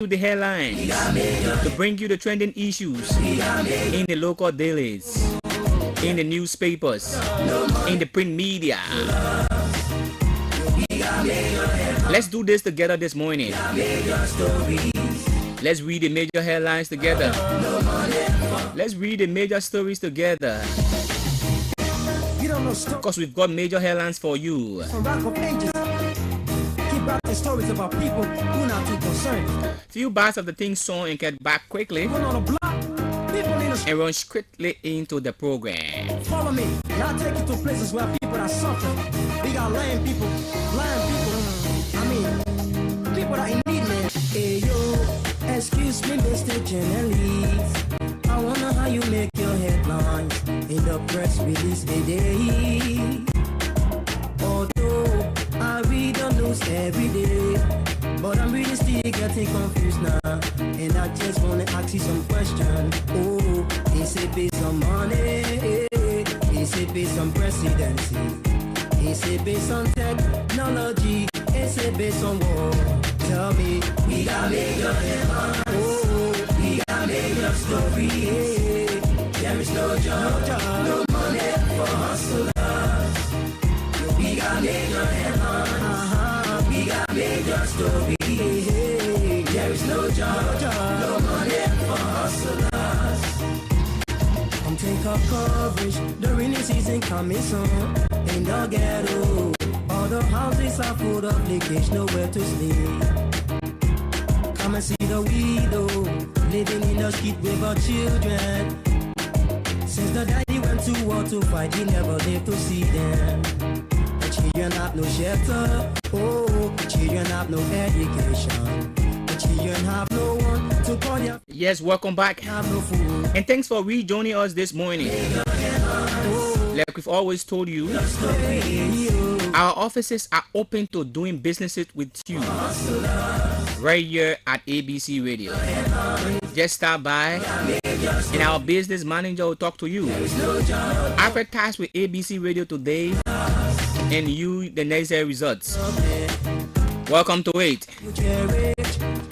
to the headline to bring you the trending issues in the local dailies, in the newspapers, in the print media. Let's do this together this morning. Let's read the major headlines together. Let's read the major stories together. Because we've got major headlines for you. Stories about people who not too concerned. Few bars of the theme song and get back quickly and run strictly into the program. Follow me, and I'll take you to places where people are suffering. We got lame people, blind people. I mean, people that in need, man. Hey yo, excuse me, Mr. Journalist. I wonder how you make your headlines in the press release today. Although I read the news every day, but I'm really still getting confused now. And I just wanna ask you some questions. Oh, is it based on money? Is it based on presidency? Is it based on technology? Is it based on war? Tell me, we got major headlines. Oh, we got major stories. There is no job, no money for hustlers. We got major headlines. We got major stories. There is no job, no money for hustlers. Come take up coverage. The rainy season coming soon. In the ghetto, all the houses are full of leakage, nowhere to sleep. Come and see the widow living in the street with her children. Since the daddy went to war to fight, he never lived to see them. The children have no shelter, oh, the children have no education. The children have no one to call their. Yes, welcome back. Have no food. And thanks for rejoining us this morning. Like we've always told you, our offices are open to doing businesses with you right here at ABC Radio. Just stop by and our business manager will talk to you. Advertise with ABC Radio today and you the necessary results. Welcome to it.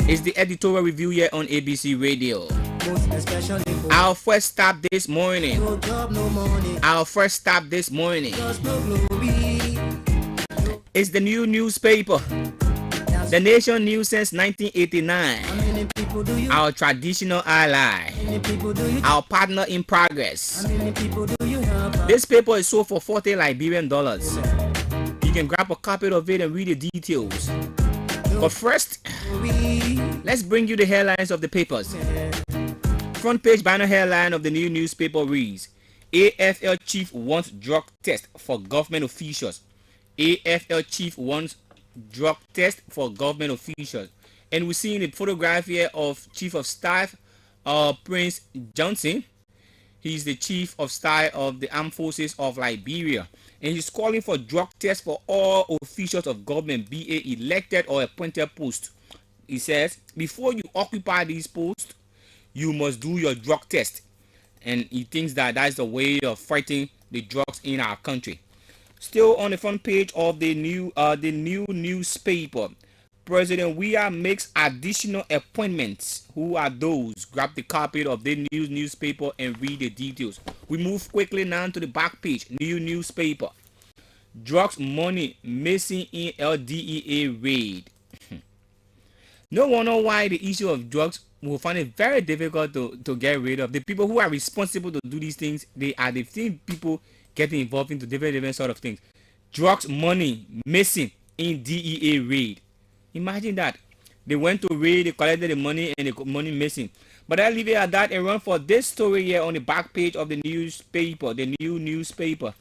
It's the editorial review here on ABC Radio. Our first stop this morning. Is the new newspaper, The Nation News since 1989. Our traditional ally, our partner in progress. This paper is sold for $40 Liberian. You can grab a copy of it and read the details. But first, let's bring you the headlines of the papers. Front page banner headline of the new newspaper reads, AFL chief wants drug test for government officials. AFL chief wants drug test for government officials. And we see in the photograph here of Chief of Staff Prince Johnson. He's the Chief of Staff of the Armed Forces of Liberia. And he's calling for drug tests for all officials of government, be it elected or appointed post. He says, before you occupy these posts, you must do your drug test. And he thinks that that's the way of fighting the drugs in our country. Still on the front page of the new newspaper, President Weah makes additional appointments. Who are those? Grab the copy of the new newspaper and read the details. We move quickly now to the back page. New newspaper. Drugs money missing in LDEA raid. No wonder why the issue of drugs will find it very difficult to get rid of. The people who are responsible to do these things, they are the same people getting involved into different sort of things. Drugs money missing in DEA raid. Imagine that. They went to raid, they collected the money, and the money missing. But I'll leave it at that and run for this story here on the back page of the newspaper, the new newspaper.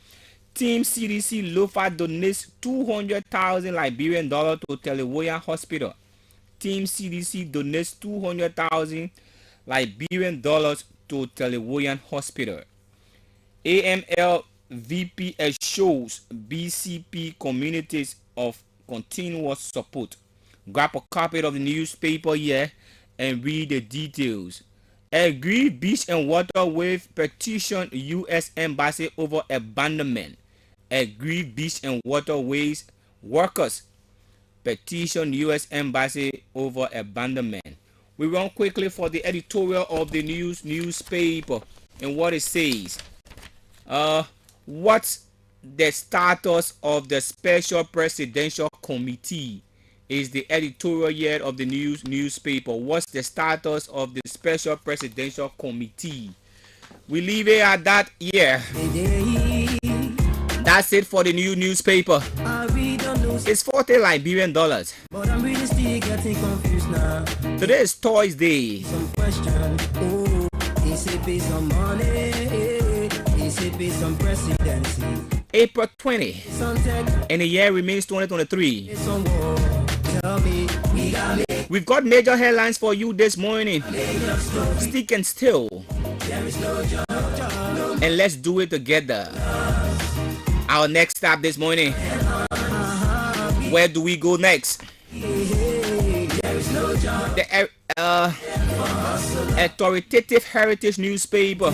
Team CDC Lofa donates $200,000 Liberian to Telewoya Hospital. Team CDC donates $200,000 Liberian to Telewoyan Hospital. AML VP assures BCP communities of continuous support. Grab a copy of the newspaper here and read the details. Agree Beach and Waterways petition U.S. Embassy over abandonment. Agree Beach and Waterways workers petition U.S. Embassy over abandonment. We run quickly for the editorial of the newspaper and what it says. What's the status of the special presidential committee? Is the editorial yet of the newspaper. What's the status of the special presidential committee? We leave it at that. Yeah. That's it for the newspaper. It's 40 Liberian dollars. But I'm really still getting confused now. Today is Thursday. Some question. Oh, is it based on money? Is it based on presidency? April 20. Some tech. And the year remains 2023. Some war. Tell me, we got it. We've got major headlines for you this morning. Stick and still. There is no job. And let's do it together. Our next stop this morning. Where do we go next? The authoritative heritage newspaper.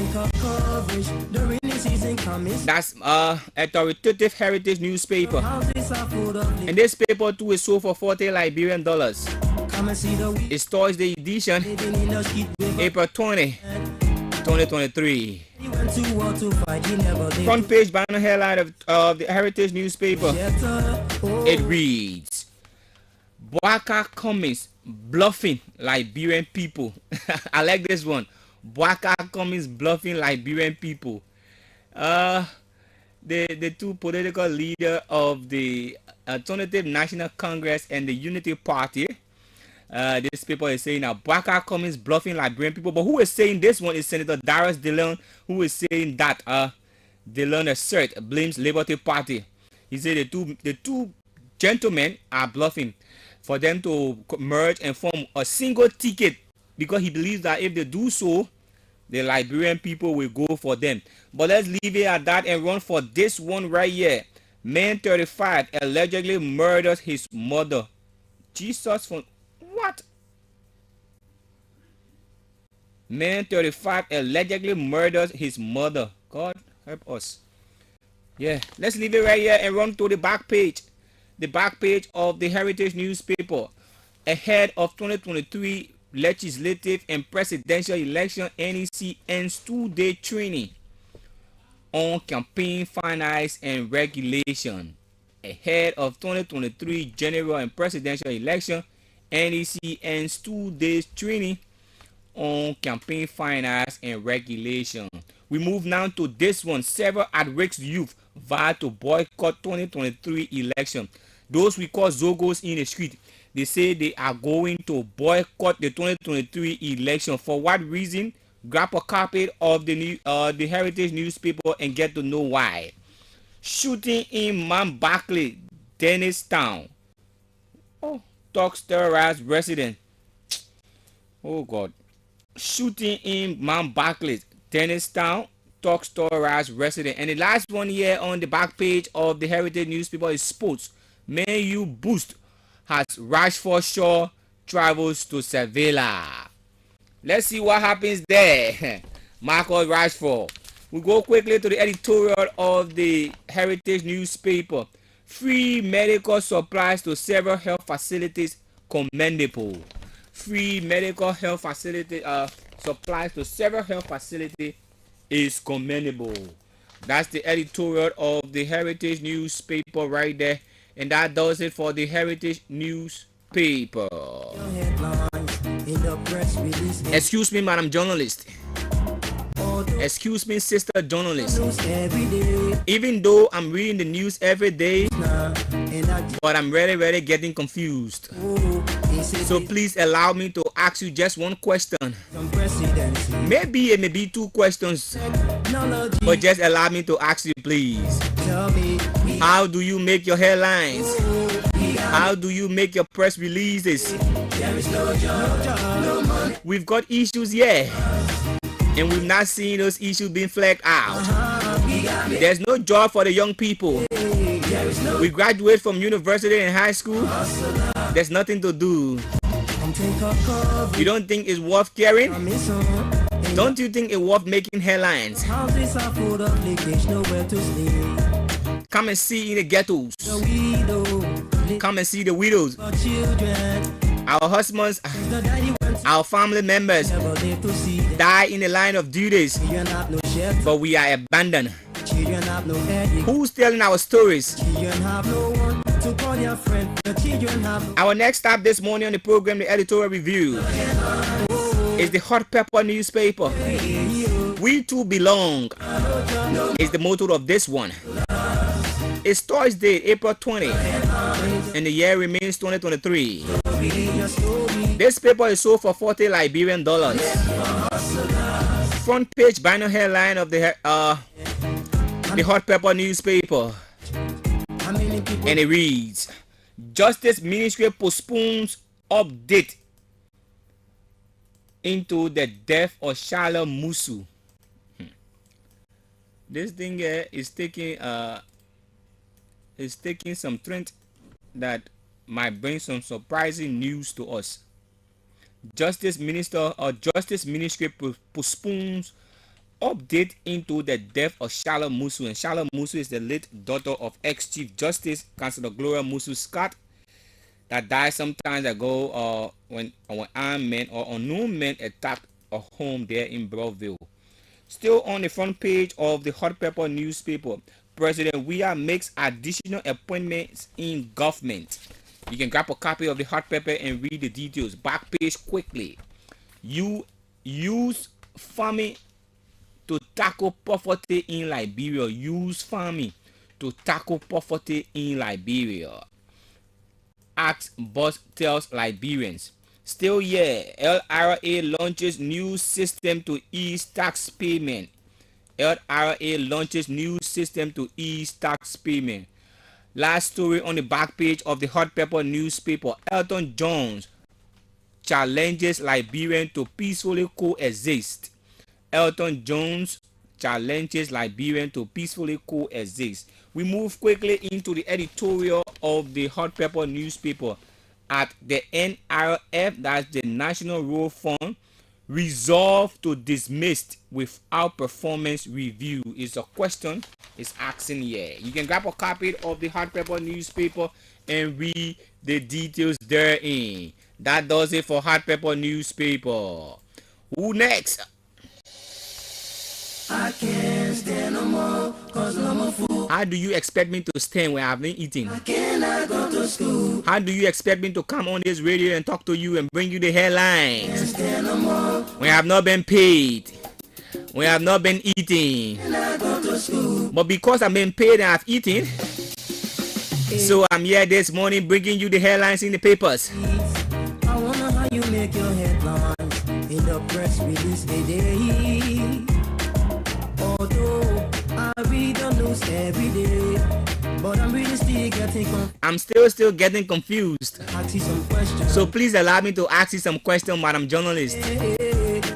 That's authoritative heritage newspaper. And this paper too is sold for 40 Liberian dollars. It's Thursday edition, April 20, 2023. Front page banner headline of the heritage newspaper. It reads, Boaka Cummings bluffing Liberian people. I like this one. Boaka Cummings bluffing Liberian people. The two political leaders of the Alternative National Congress and the Unity Party. This paper is saying now Boaka Cummings bluffing Liberian people. But who is saying this one is Senator Darius Dillon, who is saying that Dillon assert blames Liberty Party. He said the two gentlemen are bluffing for them to merge and form a single ticket because he believes that if they do so, the Liberian people will go for them. But let's leave it at that and run for this one right here. Man 35 allegedly murders his mother. Jesus, from what? Man 35 allegedly murders his mother. God help us. Yeah, let's leave it right here and run to the back page. The back page of the Heritage newspaper. Ahead of 2023 legislative and presidential election, NEC ends 2-day training on campaign finance and regulation. Ahead of 2023 general and presidential election, NEC ends 2 days training on campaign finance and regulation. We move now to this one. Several at-risk youth vow to boycott 2023 election. Those we call Zogos in the street, they say they are going to boycott the 2023 election. For what reason? Grab a copy of the Heritage newspaper and get to know why. Shooting in Mount Barkley, Dennistown. Oh, talks terrorized resident. Oh God. Shooting in Mount Barkley, Dennistown. Talks terrorized resident. And the last one here on the back page of the Heritage newspaper is sports. Man U boost as Rashford Shaw travels to Sevilla. Let's see what happens there. Marcus Rashford. We go quickly to the editorial of the Heritage newspaper. Free medical supplies to several health facilities commendable. Free medical health facility supplies to several health facilities is commendable. That's the editorial of the Heritage newspaper right there. And that does it for the Heritage newspaper. Excuse me, Madam Journalist. Excuse me, Sister Journalist. Even though I'm reading the news every day, but I'm really getting confused. So please allow me to ask you just one question. Maybe it may be two questions, but just allow me to ask you, please. How do you make your headlines? How do you make your press releases? We've got issues here, and we've not seen those issues being flagged out. There's no job for the young people. We graduate from university and high school. There's nothing to do. You don't think it's worth caring? Don't you think it's worth making headlines? Come and see the ghettos. Come and see the widows. Our husbands Our family members never live to see them. die in the line of duties, Children have no shelter. but we are abandoned. Children have no headache. Who's telling our stories? Children have no one to call their friend. The children have no Our next stop this morning on the program, the editorial review, is the Hot Pepper newspaper. We too belong is the motto of this one. It's Thursday, April 20, and the year remains 2023. This paper is sold for 40 Liberian dollars. Front page banner headline of the Hot Pepper newspaper, and it reads: Justice Ministry postpones update into the death of Shala Musu. This thing here is taking some trend that might bring some surprising news to us. Justice Ministry postpones update into the death of Shala Musu. And Shala Musu is the late daughter of ex-Chief Justice Councilor Gloria Musu Scott, that died some time ago when armed men or unknown men attacked a home there in Broadville. Still on the front page of the Hot Pepper newspaper, President Weah makes additional appointments in government. You can grab a copy of the Hot Pepper and read the details. Back page quickly. You use farming to tackle poverty in Liberia. Use farming to tackle poverty in Liberia. Ask boss tells Liberians. Still here, LRA launches new system to ease tax payment. LRA launches new system to ease tax payment. Last story on the back page of the Hot Pepper newspaper. Elton John challenges Liberian to peacefully coexist. Elton Jones challenges Liberian to peacefully coexist. We move quickly into the editorial of the Hot Pepper newspaper. At the NRF, that's the National Road Fund, resolved to dismiss without performance review. Is a question it's asking here. You can grab a copy of the Hot Pepper newspaper and read the details therein. That does it for Hot Pepper newspaper. Who next? I can't stand no more, cause I'm a fool. How do you expect me to stand when I've been eating? I cannot go to school. How do you expect me to come on this radio and talk to you and bring you the headlines Can't stand no more. when I have not been paid? When I have not been eating? Cannot go to school. But because I've been paid and I've eaten, so I'm here this morning bringing you the headlines in the papers. I wonder how you make your headlines in the press release today. Although I read the news every day, but I'm really still getting confused. I'm still getting confused. Ask you some questions. So please allow me to ask you some questions, Madam Journalist,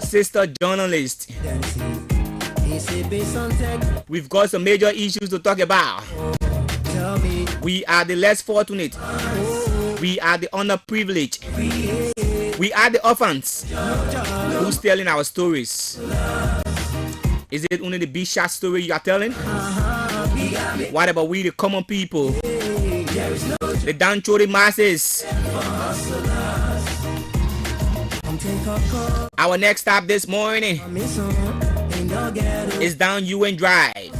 Sister Journalist. Is it based on tech? We've got some major issues to talk about. Tell me. We are the less fortunate. We are the underprivileged. We are the orphans. Who's telling our stories? Is it only the big shot story you are telling? What about we, the common people? The downtrodden masses? Our next stop this morning is down UN Drive,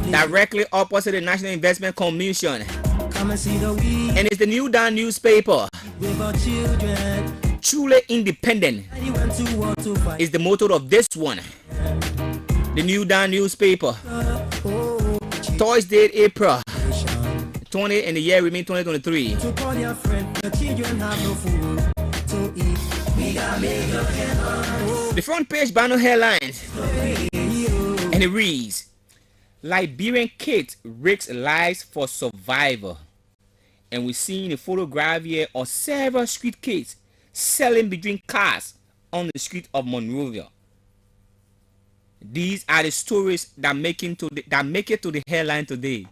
directly opposite the National Investment Commission. And it's the New Dawn newspaper. Truly independent is the motto of this one. The New Dawn newspaper. Thursday, April 20, and the year remains 2023. The front page banner headlines, and it reads: Liberian kid risks lives for survival. And we see in the photograph here of several street kids selling between cars on the street of Monrovia. These are the stories that make it to the headline today.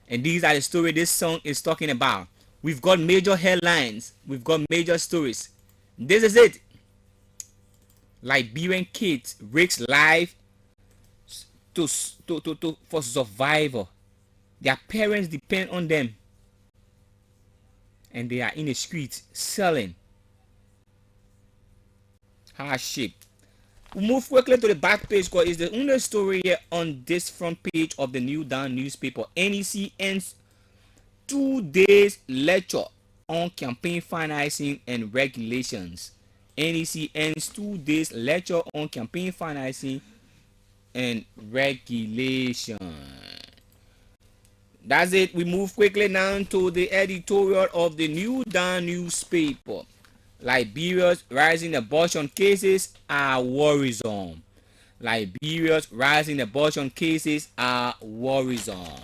And these are the stories this song is talking about. We've got major headlines. We've got major stories. This is it. Liberian kids risk life for survival. Their parents depend on them. And they are in the streets selling. hardship. We move quickly to the back page because it's the only story here on this front page of the New Dawn newspaper. NEC ends 2 days lecture on campaign financing and regulations. NEC ends 2 days lecture on campaign financing and regulation. That's it. We move quickly now to the editorial of the New Dawn newspaper. Liberia's rising abortion cases are worrisome. Liberia's rising abortion cases are worrisome.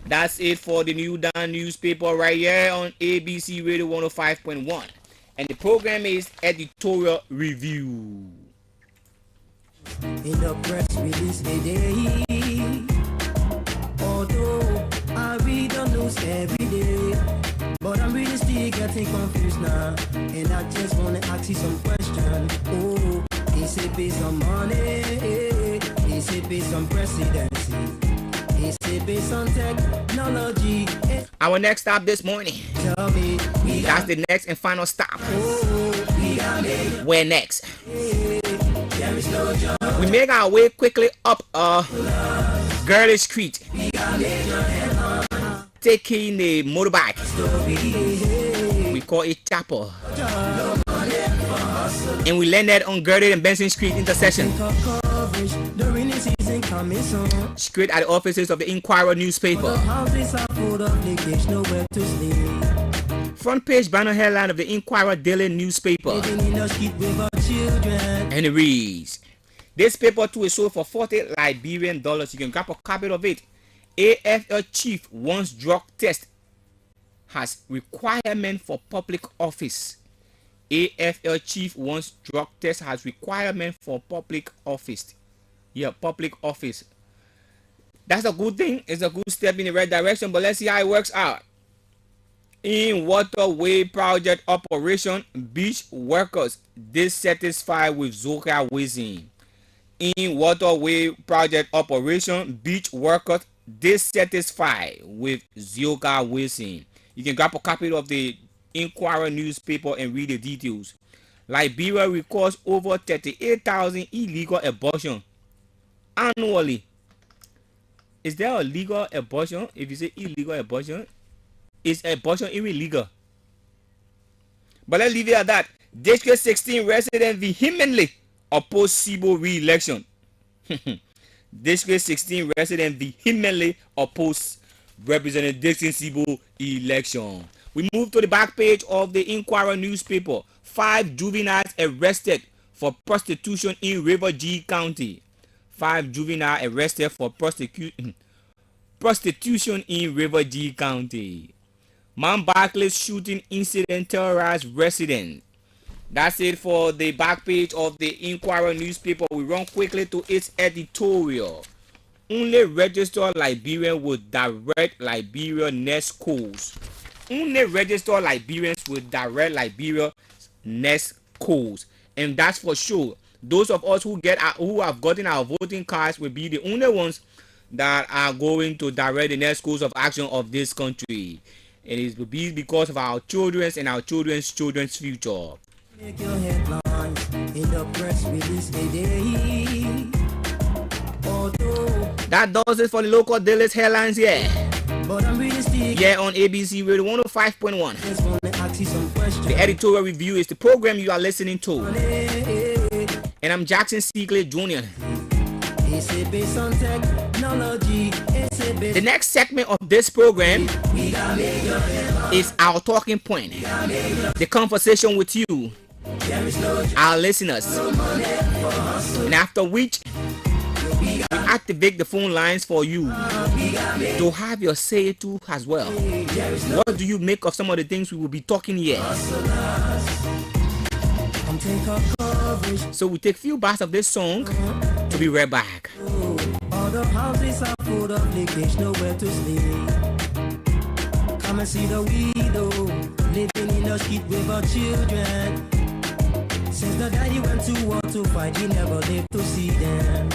That's it for the New Dawn newspaper right here on ABC Radio 105.1. And the program is Editorial Review. In the press release today, although I read the news every day, but I'm really still getting confused now, and I just wanna ask you some questions. Oh, is it based on money? Is it based on presidency? Is it based on technology? Our next stop this morning. Tell me, that's the next and final stop. Oh, where next? There is no joy. We make our way quickly up Girdle Street, taking the motorbike. We call it chapel, and we landed on Girdle and Benson Street intersection, straight at the offices of the Inquirer newspaper. Front page banner headline of the Inquirer daily newspaper, and it reads, this paper too is sold for $40 Liberian. You can grab a copy of it. AFL chief wants drug test has requirement for public office. AFL chief wants drug test has requirement for public office. Yeah, public office. That's a good thing. It's a good step in the right direction, but let's see how it works out. In waterway project operation, beach workers dissatisfied with Zoka Wizin. In waterway project operation, beach workers dissatisfied with Zoka Wizin. You can grab a copy of the Inquirer newspaper and read the details. Liberia records over 38,000 illegal abortions annually. Is there a legal abortion? If you say illegal abortion, is abortion even legal? But let's leave it at that. District 16 resident vehemently oppose Sibo re-election. District 16 resident vehemently oppose Representative Dixon Sibo election. We move to the back page of the Inquirer newspaper. 5 juveniles arrested for prostitution in River G County. 5 juveniles arrested for prostitution in River G County. Mount Barclays shooting incident terrorized resident. That's it for the back page of the Inquirer newspaper. We run quickly to its editorial. Only registered Liberians will direct Liberia next schools. Only registered Liberians will direct Liberia next schools, and that's for sure. Those of us who have gotten our voting cards will be the only ones that are going to direct the next course of action of this country. It will be because of our children's and our children's future. Make your headlines in the press release today. That does it for the local dailies headlines here. But I'm really still on ABC Radio 105.1. The editorial review is the program you are listening to. And I'm Jackson Seagley Jr. The next segment of this program is our talking point. The conversation with you, our listeners. And after which, we activate the phone lines for you to have your say too as well. What do you make of some of the things we will be talking here? So we take few bars of this song to be right back. All the houses are full of leakage, nowhere to sleep. Come and see the widow living in the street with her children. Since the daddy went to war to fight, he never lived to see them.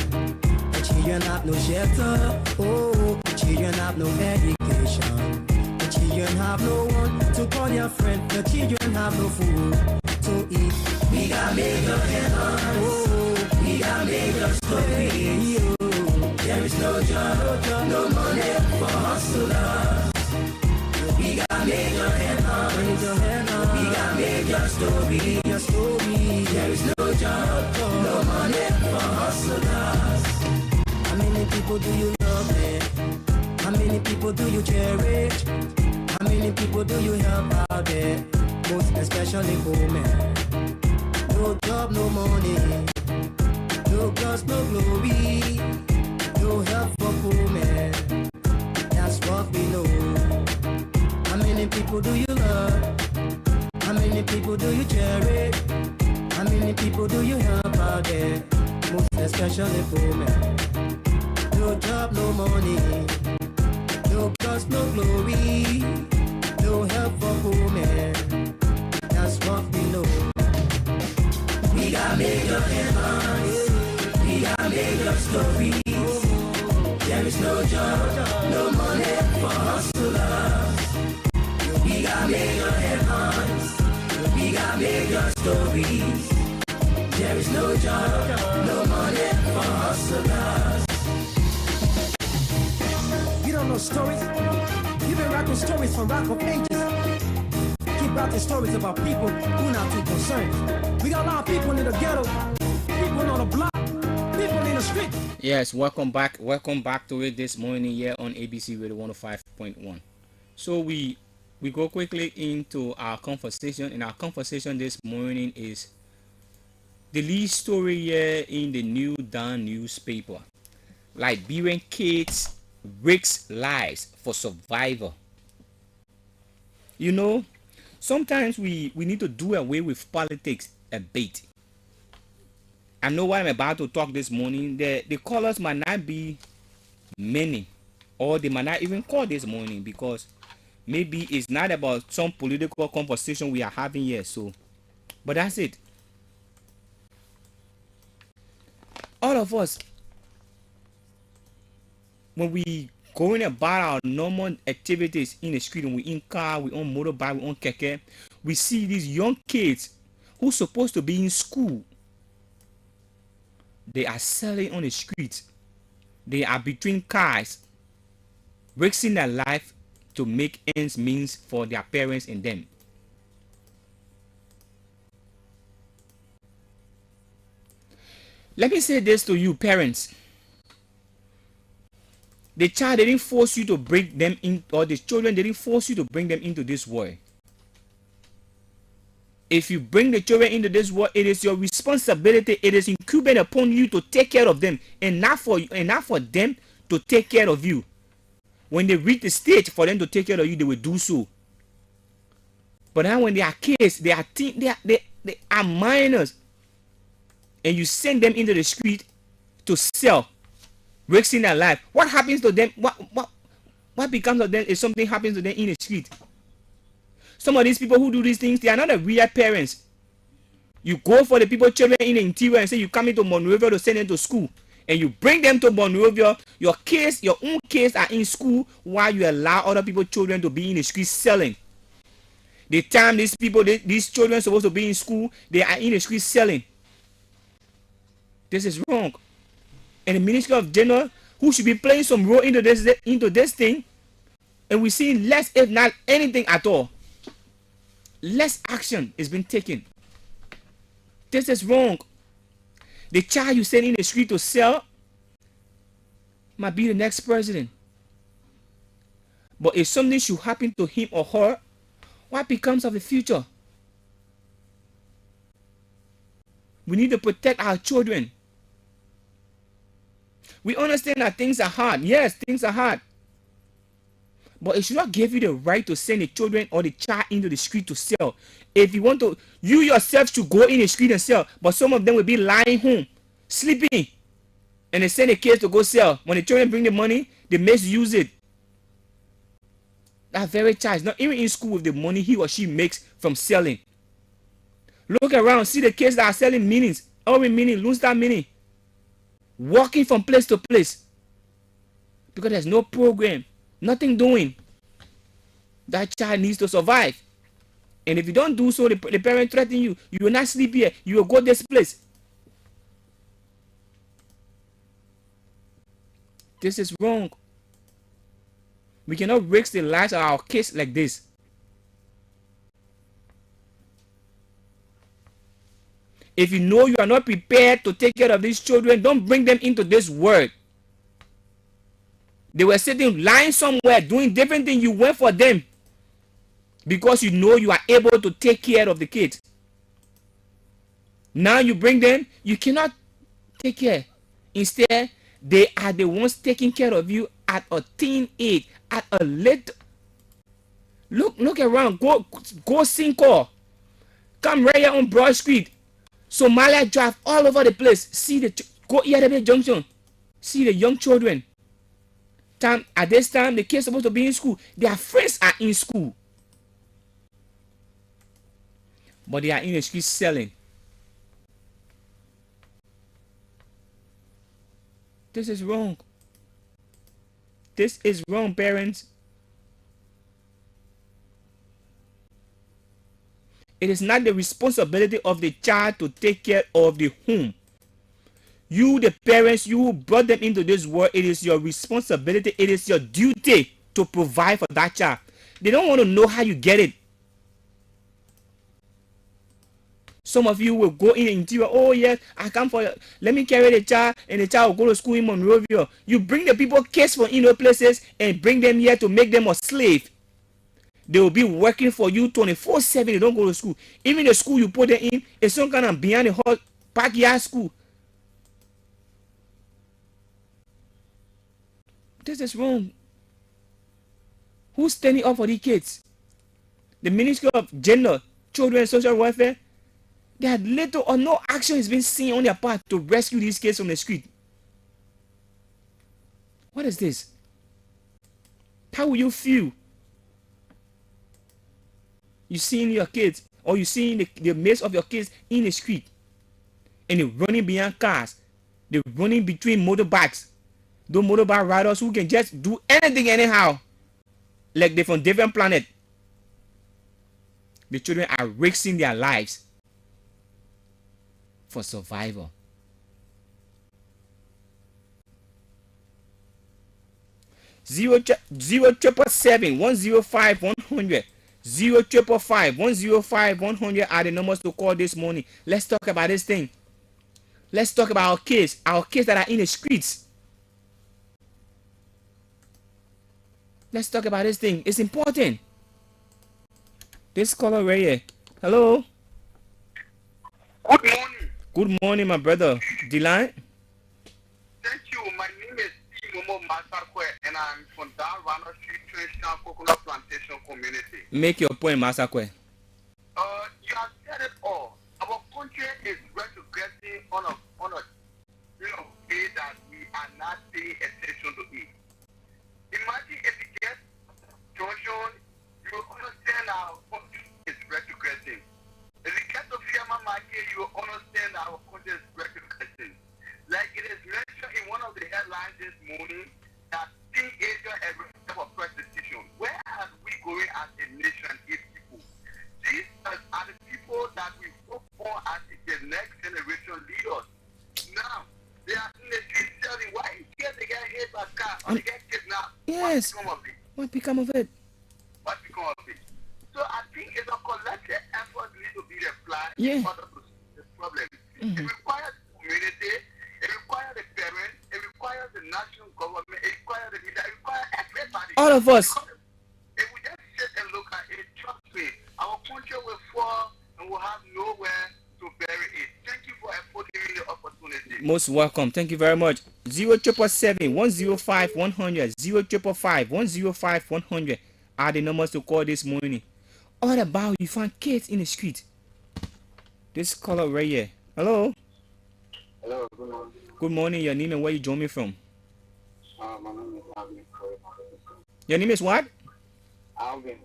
The children have no shelter, oh, the children have no education. The children have no one to call their friend, the children have no food to eat. We got major headlines. Oh, we got major stories. There is no job, no money for hustlers. We got major headlines. We got major stories. There is no job, no money for hustlers. How many people do you love, man? How many people do you cherish? How many people do you help out there? Most especially women. No job, no money. No girls, no glory. No help for women. That's what we know. How many people do you love? How many people do you cherish? How many people do you help out there? Most especially women. No job, no money. No girls, no glory. No help for women. That's what we know. We got major headlines. We got major stories. There is no job, no money for hustlers. We got major headlines. We got major stories. There is no job, no money for hustlers. You don't know stories? You've been rapping stories from rock of ages. Keep rapping stories about people who not too concerned. We got a lot of people in the ghetto, people on the block, people in the street. Yes, welcome back to it this morning here on ABC Radio 105.1. So we go quickly into our conversation, and our conversation this morning is the lead story here in the New Dawn newspaper. Liberian kids risk lives for survival. You know, sometimes we need to do away with politics a bit. I know what I'm about to talk this morning. The callers might not be many, or they might not even call this morning, because maybe it's not about some political conversation we are having here. So, but that's it. All of us, when we going about our normal activities in the street, and we in car, we on motorbike, we on keke, we see these young kids who supposed to be in school. They are selling on the streets. They are between cars, risking their life to make ends meet for their parents and them. Let me say this to you, parents. The child didn't force you to bring them in, or the children didn't force you to bring them into this world. If you bring the children into this world, it is your responsibility. It is incumbent upon you to take care of them, and not for them to take care of you. When they reach the stage for them to take care of you, they will do so. But now when they are kids, they are minors, and you send them into the street to sell, risking their life. What happens to them? What becomes of them if something happens to them in the street? Some of these people who do these things, they are not the real parents. You go for the people, children in the interior, and say you come into Monrovia to send them to school, and you bring them to Monrovia. Your own kids are in school, while you allow other people's children to be in the street selling. The time these children are supposed to be in school, they are in the street selling. This is wrong. And the Ministry of General, who should be playing some role into this thing, and we see less, if not anything at all. Less action is being taken. This is wrong. The child you send in the street to sell might be the next president. But if something should happen to him or her, what becomes of the future? We need to protect our children. We understand that things are hard. Yes, things are hard. But it should not give you the right to send the children or the child into the street to sell. If you want to, you yourself should go in the street and sell. But some of them will be lying home, sleeping, and they send the kids to go sell. When the children bring the money, they misuse it. That very child is not even in school with the money he or she makes from selling. Look around, see the kids that are selling minis, Orange mini, Lone Star mini, walking from place to place because there's no program. Nothing doing. That child needs to survive. And if you don't do so, the parent threaten you. You will not sleep here. You will go this place. This is wrong. We cannot risk the lives of our kids like this. If you know you are not prepared to take care of these children, don't bring them into this world. They were sitting, lying somewhere, doing different things. You went for them because you know you are able to take care of the kids. Now you bring them, you cannot take care. Instead, they are the ones taking care of you at a teen age, at a late. Look around. Go Cinco. Come right here on Broad Street. Somalia Drive, all over the place. See go ERW Junction. See the young children. At this time, the kids are supposed to be in school. Their friends are in school, but they are in the street selling. This is wrong. This is wrong, parents. It is not the responsibility of the child to take care of the home. You, the parents, you brought them into this world. It is your responsibility. It is your duty to provide for that child. They don't want to know how you get it. Some of you will go in the interior. Oh yes, I come for. Let me carry the child, and the child will go to school in Monrovia. You bring the people kids from places and bring them here to make them a slave. They will be working for you 24/7. They don't go to school. Even the school you put them in is some kind of behind the whole backyard school. This is wrong. Who's standing up for these kids? The Ministry of Gender, Children and Social Welfare. They had little or no action has been seen on their part to rescue these kids from the street. What is this? How will you feel? You seeing your kids, or you seeing the mates of your kids in the street, and they're running behind cars, they're running between motorbikes. Those motorbike riders who can just do anything anyhow, like they're from different planet. The children are risking their lives for survival. Zero 105 100 0555 105 100 are the numbers to call this morning. Let's talk about this thing. Let's talk about our kids that are in the streets. Let's talk about this thing. It's important. This caller right here. Hello. Good morning. Good morning, my brother. Dylan. Thank you. My name is Momo Masakwe, and I'm from Down Rano Street, Traditional Coconut Plantation Community. Make your point, Masakwe. You have said it all. Our country is retrogressing on a way that we are not paying attention to it. Imagine if we get junction, you will understand our country is retrogressing. If we get to Fiamma Market, you will understand our country is retrogressing. Like it is mentioned in one of the headlines this morning that teenagers have reached for prostitution. Where are we going as a nation, if people? These are the people that we hope for as the next generation leaders. Now, they are in the street selling. Why is it they get hit by cars or they get kidnapped? Yes. What become of it? What become of it? So I think it's a collective effort need to be applied Yeah. in order to solve this problem. It requires the community, it requires the parents, it requires the national government, it requires the leader, it requires everybody. All of us. If we just sit and look at it, trust me, our country will fall and we'll have nowhere to bury it. Thank you for affording me the opportunity. Most welcome. Thank you very much. 0777 105 100 0555 105 100 are the numbers to call this morning. All about you find kids in the street. This caller right here. Hello. Hello, good morning. Good morning. Your name and where you join me from? My name is Alvin. Your name is what? Alvin.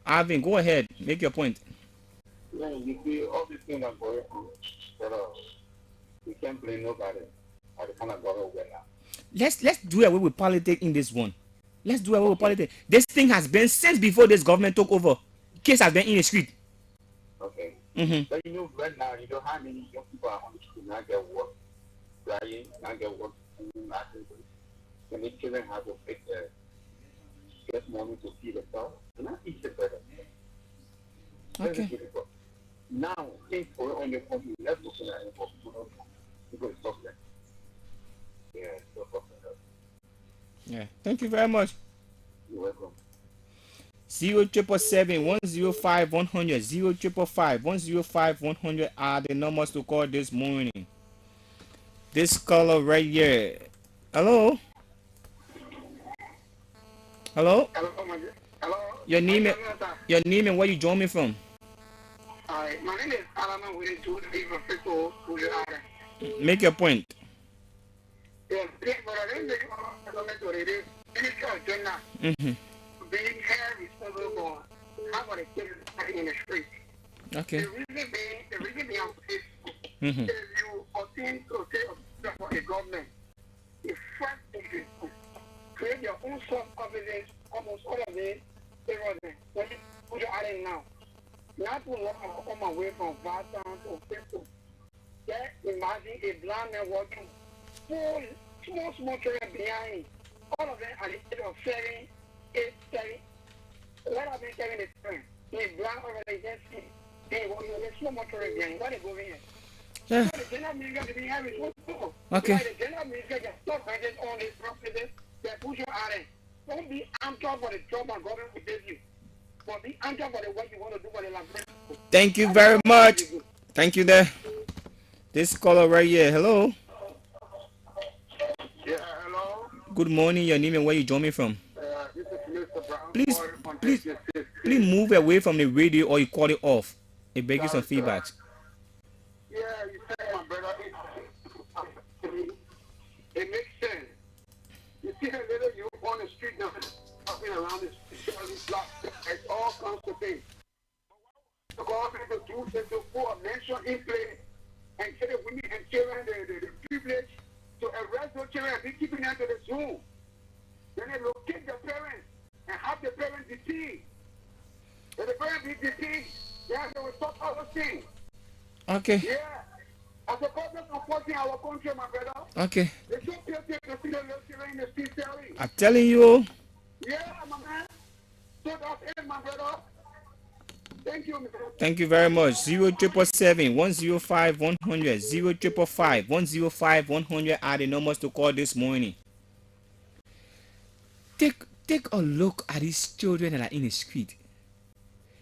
Alvin, go ahead. Make your point. Yeah, you see, all these things are going on, but we can't blame nobody. I kind of got over now. Let's do away with politics in this one. Let's do away with politics. This thing has been since before this government took over. kids have been in the street. Okay. Mm-hmm. But you know, right now, you know how many young people are on the street not get work, crying, not get work, not get work. And these children have to make the get money to feed themselves. And not eat the better. Okay. Now, things for on your phone, let's look at it for people to stop that. Yeah, so fuck that. Yeah. Thank you very much. You're welcome. 077-105-100 055-105-100 are the numbers to call this morning. This caller right here. Hello. Hello. Hello. Your name and where you join me from? Hi, my name is Alama Willie to the people who are. Make your point. Yes, but I didn't make it. Mm-hmm. Being held responsible for how the kids in the street. Okay. The reason being on Facebook, Mm-hmm. if you obtain to take for the government, the first thing you do, create your own source of evidence, almost all of it, when you put your island now. Not too long I'll come away from Vatan to Facebook. Just imagine a blind man walking full, small children behind. All of them at the age of 7, 8, 7. What have been telling the parents? They blind over the agency. They want to small children behind. What they go in? Yeah. So the general minister be having what to do. Okay. The general minister just stop handing on this property. They push your island. Don't be anxious for the job and government will give you. But be anxious for the what you want to do for the land. Thank you very much. Thank you there. This caller right here. Hello. Yeah, hello. Good morning. Your name and where you join me from? This is Mr. Brown. Please move away from the radio or you call it off. It begs some feedback. Yeah, you said my brother. It makes sense. You see a little you on the street now, walking around this block. It's all kinds of things. The government to do is to put a nation in place and get the women and children the privilege to arrest those children and be keeping them to the zoo. Then they locate the parents and have the parents detained. If the parents be detained, they will stop all those things. Okay. Yeah. As a problem supporting our country, my brother. Okay. They should pay attention to the little children in the street selling. I'm telling you. Yeah, my man. So that's it, my brother. Thank you, Mr. Thank you very much. 077-105-100 055-105-100 are the numbers to call this morning. Take a look at these children that are in the street.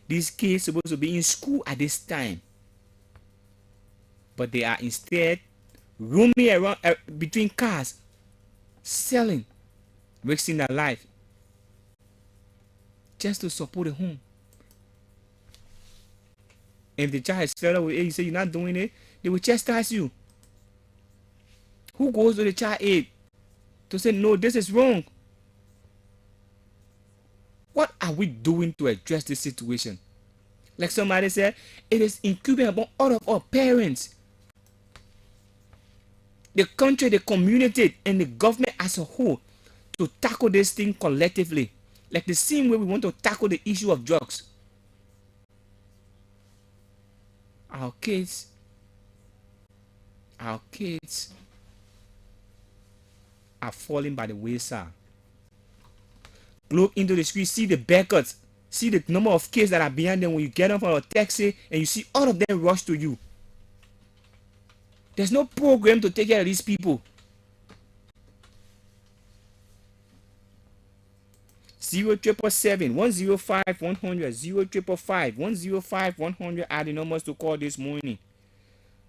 These kids supposed to be in school at this time, but they are instead roaming around between cars, selling, wasting their life just to support the home. If the child is fed up with it, you say you're not doing it, they will chastise you. Who goes to the child aid to say, no, this is wrong? What are we doing to address this situation? Like somebody said, it is incumbent upon all of our parents, the country, the community, and the government as a whole to tackle this thing collectively. Like the same way we want to tackle the issue of drugs. Our kids are falling by the wayside. Look into the street, see the beckers, see the number of kids that are behind them when you get off on a taxi and you see all of them rush to you. There's no program to take care of these people. 077-105-100 055-105-100 are the numbers to call this morning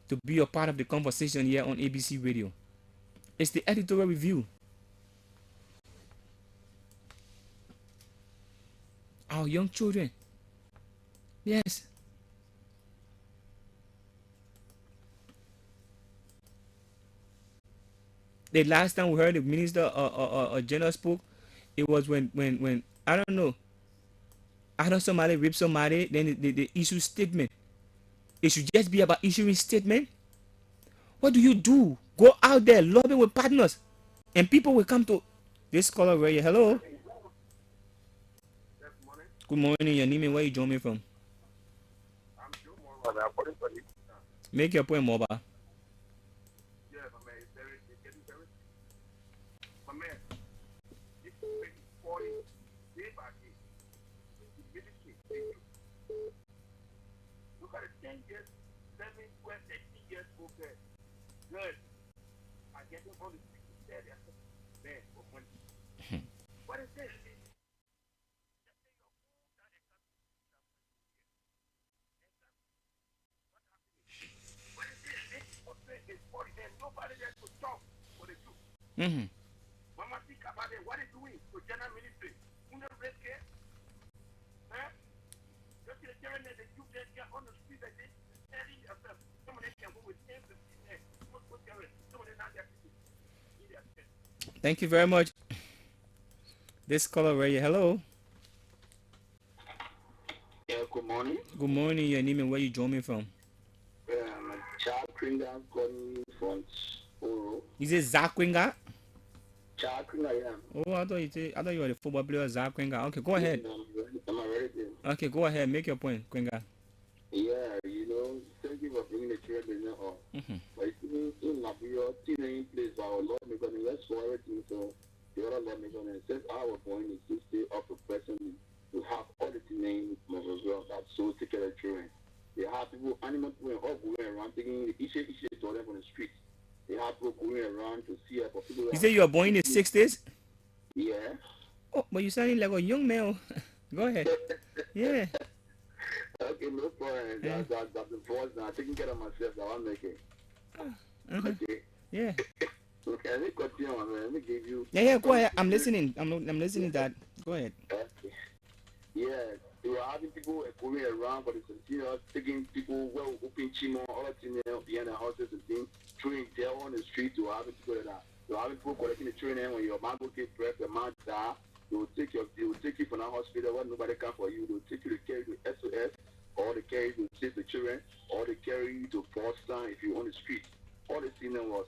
to be a part of the conversation here on ABC Radio. It's the editorial review. Our young children. Yes. The last time we heard the minister or general spoke, it was when I don't know, either somebody raped somebody, then they issue statement. It should just be about issuing statement. What do you do? Go out there, lobby with partners, and people will come to this caller right here. Hello. Good morning. Your name and where you join me from? Make your point, mobile. Yeah, my man, it's getting very. My man, this is 40 day by day. It's ministry. Look at the 10 years, 7, 12, 13 years old girl. Good. I get them on the street. There, man, for money. What is this? It's 40 and nobody there to talk for the youth. Mm-hmm. Mama think about it. What is doing for general ministry? You know, red care? Huh? Just the children that the youth that get on the street that they telling themselves. Some of them can go with empathy. Some of them not their people. Thank you very much. This caller right here. Hello. Yeah, good morning. Good morning. Your name and where you join me from? Child Kringa calling from Oro. Is it Zach Winga? Child Kringa, yeah. Oh, I thought you were the football player Zach Winga. Okay, go ahead. Am I ready? Okay, go ahead. Make your point, Winga. Yeah, you know, thank you for bringing the children up. But it's in Liberia, in place our Lord because let's for everything. So the other Lord making and says our point is to stay up to person to have all the names as well that's so take care of children. They have people, animal people all going around taking each to them on the street. They have people going around to see for people. You say you are born in the 60s? Yeah. Oh, but you sounding like a young man. Go ahead. Yeah. Okay, no problem. That's the first now. Taking care of myself, that I'm making. Okay. Yeah. Okay, let me continue, man. Let me give you. Yeah, go ahead. I'm listening. I'm listening to that. Go ahead. Okay. Yeah, they were having people going around, but it's taking people well, open chimo, all that thing behind the houses and things, throwing gel on the street to having people that you're having people collecting the children when your man go get breath, your man die. They will take you from the hospital when nobody come for you. They will take you to carry to SOS, or they carry you to save the children, or they carry you to Boston if you're on the street. All the thing was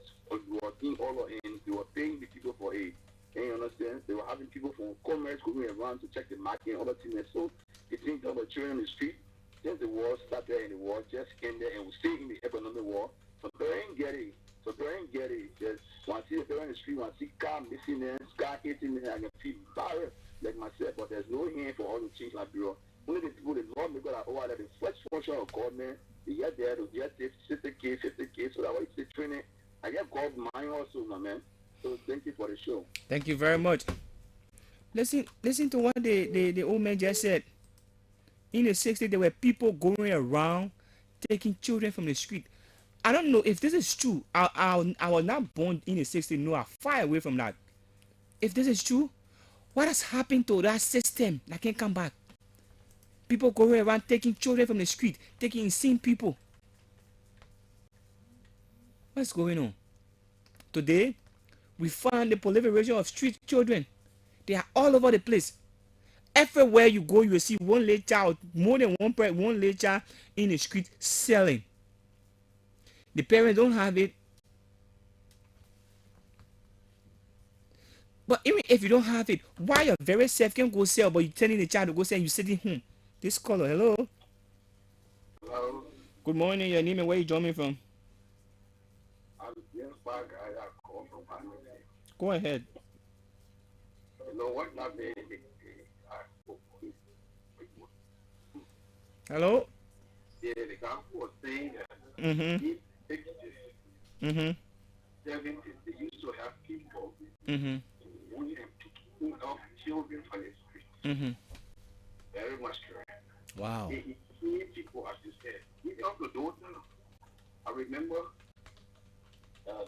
in all in. They were paying the people for aid. And you understand? They were having people from commerce going around to check the market and all that thing. So they think about children on the street. Since the war started and the war just ended and we stay in the economic war. So they ain't get it. Just when I see the parents on the street, when I see car missing there, car hitting there, I can feel bad like myself, but there's no hand for all the change like bureau. Only the people, the Lord, because the first function of government, they get there, they get 50K, so that way it's the training. I get God mine also, my man. So thank you for the show. Thank you very much. Listen to what the old man just said. In the 60s, there were people going around taking children from the street. I don't know if this is true. I was not born in the 60s. No, I'm far away from that. If this is true, what has happened to that system that can come back? People going around taking children from the street, taking insane people. What's going on? Today, we find the proliferation of street children. They are all over the place. Everywhere you go, you will see one little child, more than one little child in the street selling. The parents don't have it. But even if you don't have it, why your very self can go sell, but you telling the child to go sell and you sitting home? This caller, hello. Hello. Good morning, your name and where you joining from? I'm James Park. I call from Panama. Go ahead. You know what? Not the Hello? yeah, the council was saying that Mm-hmm. in 60s, 70s, they used to have people going and picking up children from the street. Very much correct. Wow. They hear people, as you said. We also don't know. I remember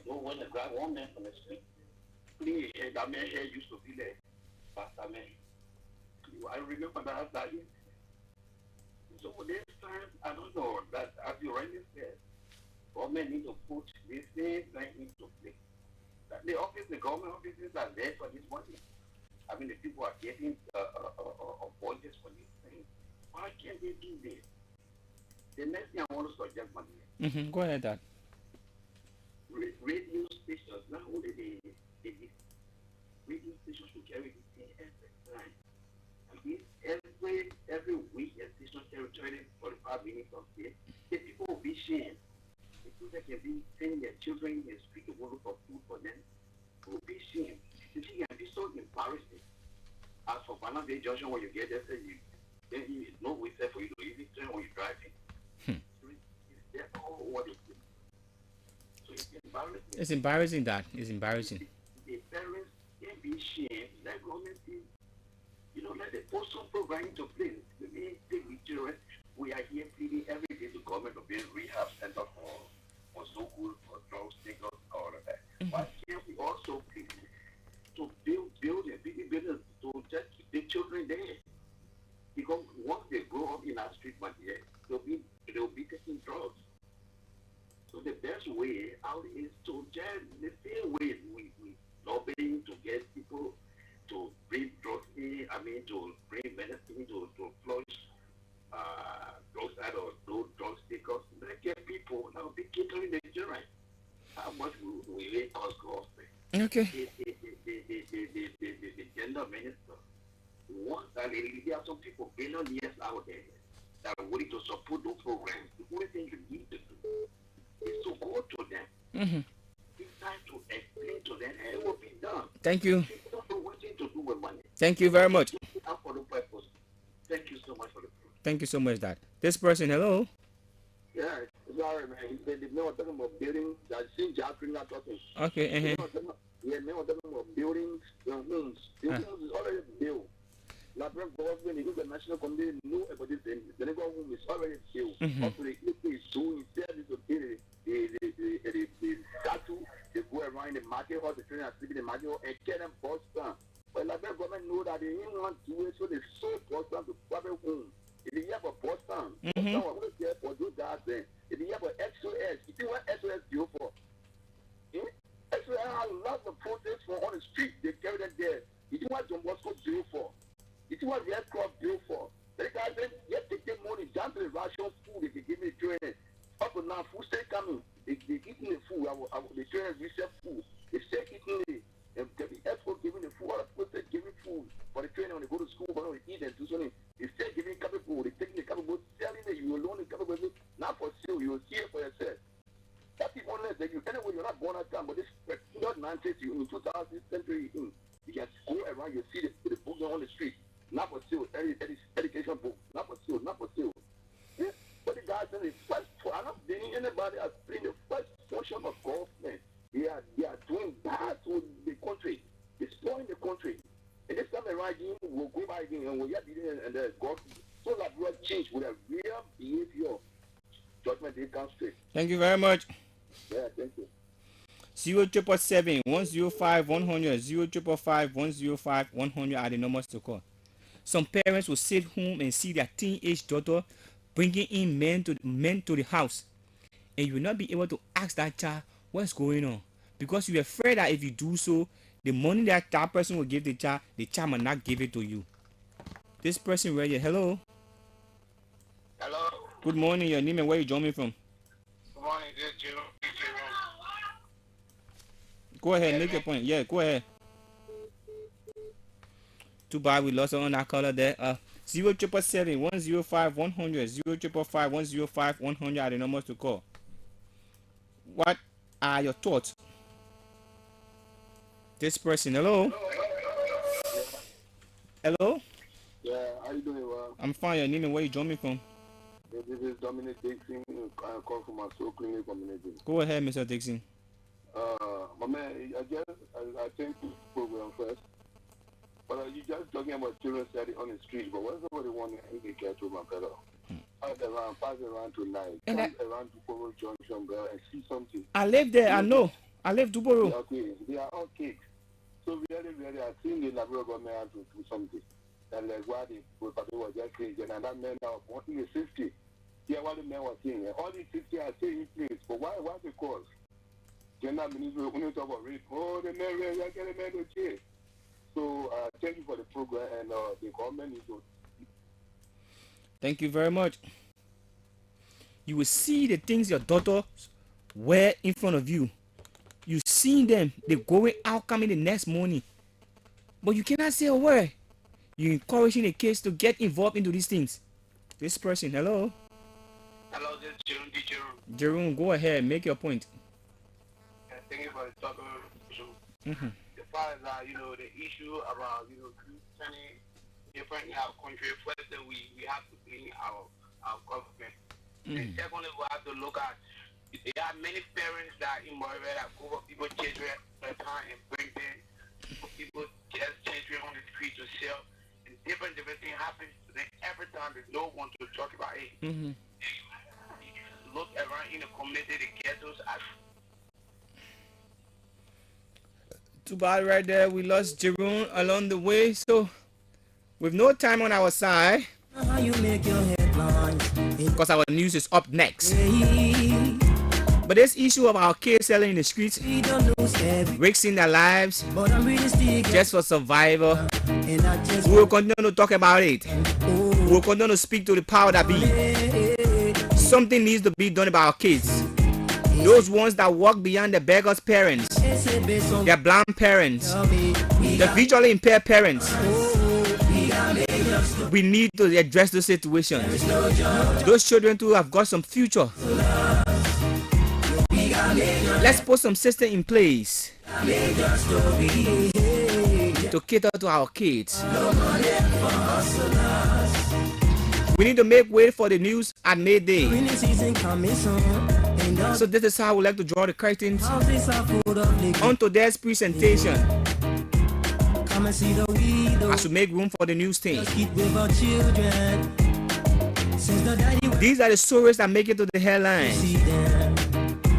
when I grab one man from the street, that man here used to be there. Pastor man. I remember that. So this time, I don't know, that as you rightly said, government need to put this same thing into place. That the government offices are there for this money. I mean, the people are getting budgets for this thing. Why can't they do this? The next thing I want to suggest, money. Go ahead, Dad. Radio stations, not only the radio stations should carry this thing every time. Every week, a station carry 45 minutes of this. The people will be shamed. Sunday Junction when you get there, then it's no way safe for you to even turn when you're driving. They're all what it is. So it's embarrassing. It's embarrassing, that. It's embarrassing. The parents can't be ashamed. Let government, let the post some program into place. Let me take the children. We are here pleading every day to government to build rehab center for so good, for drug takers, all of that. Why can't we also plead to build a big business to just keep the children there? Because once they grow up in our street, they'll be taking drugs. So the best way out is to just the same way we lobbying to get people to bring drugs in, to bring medicine to flush drugs out of those drug takers. Let's get people now be catering the children. How much will it cost government? Okay. The gender minister. Once there are some people, billionaires out there, that are willing to support those programs. The only thing you need to do is to go to them. It's time to explain to them, and it will be done. Thank you. People don't know what to do with money. Thank you very much. For the purpose. Thank you so much for the program. Thank you so much, Dad. This person, hello. Yeah, sorry, man. They were talking about building. I've seen Jack not talking. Okay. Yeah, they were talking about buildings, homes. The homes is already built. Labyrinth government, you the national committee know about this thing. The legal home is already built. Also, the is so instead is okay. The tattoo, they go around the market hall, the train and sleep in the market hall and get them Boston. But Labyrinth government know that they didn't want to do it, so they sold Boston to private home. If you have a Boston, Boston was there for those guys then. If you have a SOS, you think what SOS do for? SOS has lots of protests for on the street, they carry them there. You think what John Bosco do for? You see what Red Cross do for? The guys said, yes, they take money down to the ration food, they can give me training. Up and now, food still coming. They eating the food, the training reset food. They still eating it. And the effort giving the food, other people still giving food for the training when they go to school, when they eat and do something. They still giving capital, they taking the capital, selling it, you alone the capital, not for sale, you will see it for yourself. That's the honest that you, anyway, you're not born at time, but this 1990s, you in 2000th century, you can go around, you see the books on the street. Not for sale, education book, not for sale. Yeah? But the guys in the first, I'm not blaming anybody as playing the first function of government. They are doing bad to the country, destroying the country. And this time around, we'll go back again and we'll get and the government. So that will change with a real behavior. Judgment they come straight. Thank you very much. Yeah, thank you. 0777 105 100 0555 105 100 are the numbers to call. Some parents will sit home and see their teenage daughter bringing in men to the house, and you will not be able to ask that child what's going on, because you're afraid that if you do so, the money that person will give the child might not give it to you. This person right here, hello. Hello. Good morning, your name and where you join me from? Good morning, this is Jerome. Go ahead, make your point. Yeah, go ahead. Too bad we lost on that color there. 0777 105 100 0555 105 100 are the numbers to call. What are your thoughts? This person, hello? Hello? Yeah, how you doing, well? I'm fine. Your name and where you join me from? Yeah, this is Dominic Dixon. I come from a soul clinic community. Go ahead, Mr. Dixon. My man, I think this program first. But you just talking about children study on the street, but what's somebody want to get to my brother? Pass around tonight. Come around to Poro Junction, bro, and see something. I live there, I know. I live Duboro. Okay, they are all kids. So really, I think the Labrador government have to do something. And like what the people was just saying, and that man now wanting the 60. Yeah, what the man was saying. All these 60 are saying in place. But what's the cause? Gender ministry, when you talk about rape, oh, the man, I get a man to jail. So thank you for the program, and the government is to. Thank you very much. You will see the things your daughter wear in front of you. You see them, they going out, coming the next morning. But you cannot say a word. You're encouraging the kids to get involved into these things. This person, hello? Hello, this is Jerome. Jerome, go ahead, make your point. Thank you for the talk. As far as the issue about sending different in our country. First, we have to blame our government. And secondly, we have to look at, there are many parents that in Montreal that go for people children all the time and bring them, people just children on the street to sell, and different things happen to them every time. There's no one to talk about it. Look around in the community, the ghettos. Too bad right there. We lost Jerome along the way. So, with no time on our side, How you make your headlines. because our news is up next. But this issue of our kids selling in the streets, We don't lose every, risking their lives but I'm really still just for survival, and I just we will continue to talk about it. We will continue to speak to the power that be. Something needs to be done about our kids. Those ones that walk beyond the beggars' parents, their blind parents, the visually impaired parents. We need to address those situations. Those children too have got some future. Let's put some system in place to cater to our kids. We need to make way for the news at midday. Winning season coming soon. And So this is how we like to draw the curtains houses are full of liquor. on today's presentation Come and see the widow. as we make room for the news team. Keep with our children. Since the daddy will These are the stories that make it to the headlines. see them.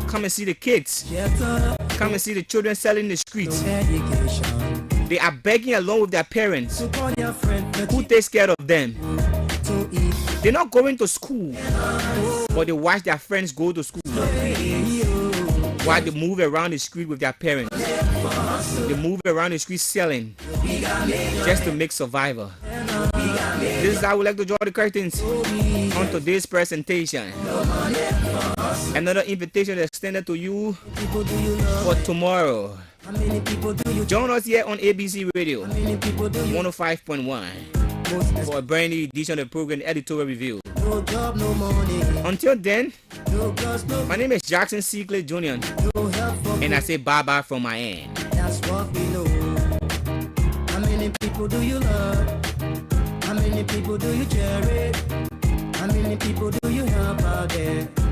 Come and see the kids. Shelter, Come and see the children selling in the no streets. education. They are begging along with their parents. To call their friend Who takes care of them? to eat. They're not going to school, but they watch their friends go to school while they move around the street with their parents. They move around the street selling just to make survival. This is how we like to draw the curtains on today's presentation. Another invitation extended to you People do you love? for tomorrow. How many people do you? Join us here on ABC Radio How many people do you? 105.1 Most for a brand new edition of the program Editorial Review. no job, no money. Until then, No girls, no, my name is Jackson C. Clay Jr. no help for and I say bye-bye from my end. That's what we know. How many people do you love? How many people do you cherish? How many people do you help out there?